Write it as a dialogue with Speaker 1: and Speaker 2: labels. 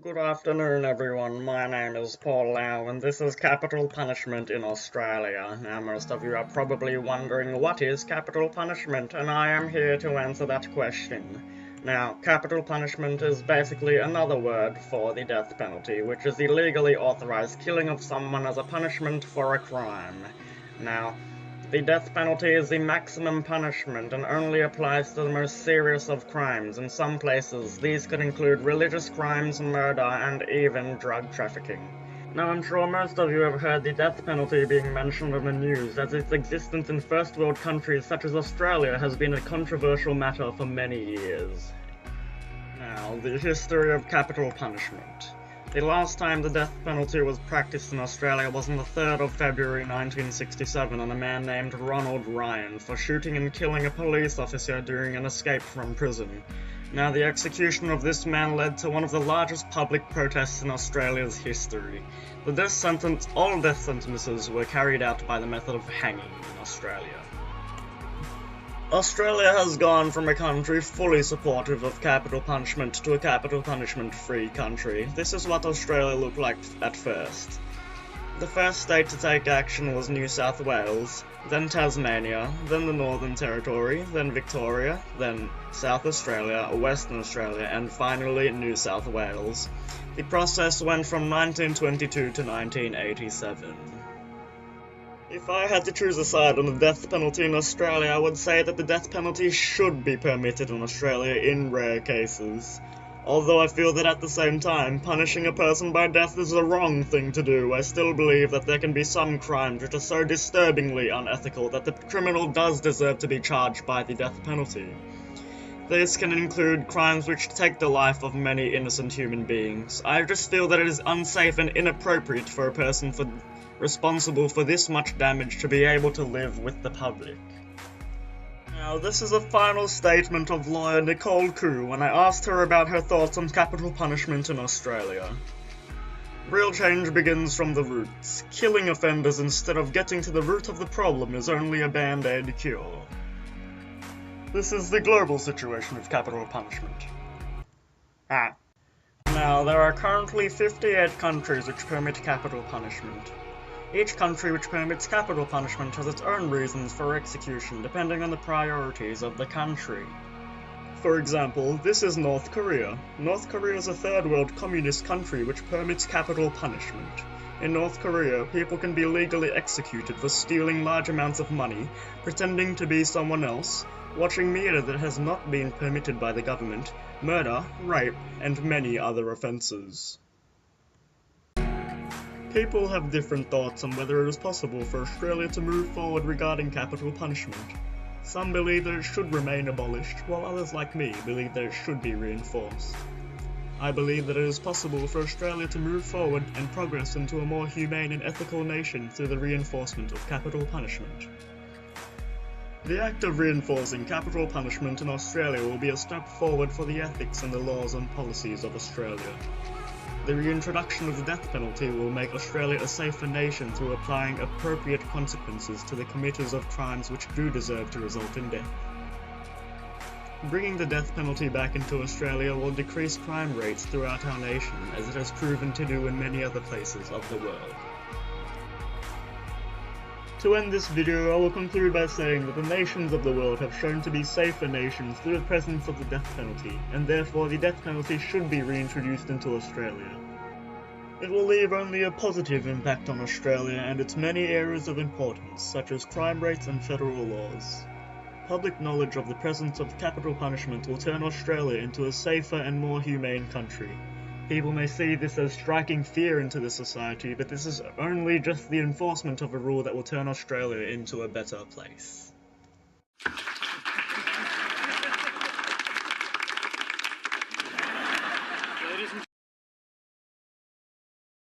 Speaker 1: Good afternoon, everyone. My name is Paul Lau, and this is capital punishment in Australia. Now, most of you are probably wondering what is capital punishment, and I am here to answer that question. Now, capital punishment is basically another word for the death penalty, which is the legally authorized killing of someone as a punishment for a crime. Now, the death penalty is the maximum punishment and only applies to the most serious of crimes. In some places, these could include religious crimes, murder, and even drug trafficking. Now, I'm sure most of you have heard the death penalty being mentioned in the news, as its existence in first world countries such as Australia has been a controversial matter for many years. Now, the history of capital punishment. The last time the death penalty was practiced in Australia was on the 3rd of February 1967 on a man named Ronald Ryan for shooting and killing a police officer during an escape from prison. Now, the execution of this man led to one of the largest public protests in Australia's history. All death sentences were carried out by the method of hanging in Australia. Australia has gone from a country fully supportive of capital punishment to a capital punishment-free country. This is what Australia looked like at first. The first state to take action was New South Wales, then Tasmania, then the Northern Territory, then Victoria, then South Australia, Western Australia, and finally New South Wales. The process went from 1922 to 1987. If I had to choose a side on the death penalty in Australia, I would say that the death penalty should be permitted in Australia in rare cases. Although I feel that at the same time, punishing a person by death is the wrong thing to do, I still believe that there can be some crimes which are so disturbingly unethical that the criminal does deserve to be charged by the death penalty. This can include crimes which take the life of many innocent human beings. I just feel that it is unsafe and inappropriate for a person responsible for this much damage to be able to live with the public. Now, this is a final statement of lawyer Nicole Khoo when I asked her about her thoughts on capital punishment in Australia. Real change begins from the roots. Killing offenders instead of getting to the root of the problem is only a band-aid cure. This is the global situation of capital punishment. Now, there are currently 58 countries which permit capital punishment. Each country which permits capital punishment has its own reasons for execution, depending on the priorities of the country. For example, this is North Korea. North Korea is a third-world communist country which permits capital punishment. In North Korea, people can be legally executed for stealing large amounts of money, pretending to be someone else, watching media that has not been permitted by the government, murder, rape, and many other offences. People have different thoughts on whether it is possible for Australia to move forward regarding capital punishment. Some believe that it should remain abolished, while others like me believe that it should be reinforced. I believe that it is possible for Australia to move forward and progress into a more humane and ethical nation through the reinforcement of capital punishment. The act of reinforcing capital punishment in Australia will be a step forward for the ethics and the laws and policies of Australia. The reintroduction of the death penalty will make Australia a safer nation through applying appropriate consequences to the committers of crimes which do deserve to result in death. Bringing the death penalty back into Australia will decrease crime rates throughout our nation, as it has proven to do in many other places of the world. To end this video, I will conclude by saying that the nations of the world have shown to be safer nations through the presence of the death penalty, and therefore the death penalty should be reintroduced into Australia. It will leave only a positive impact on Australia and its many areas of importance, such as crime rates and federal laws. Public knowledge of the presence of capital punishment will turn Australia into a safer and more humane country. People may see this as striking fear into the society, but this is only just the enforcement of a rule that will turn Australia into a better place.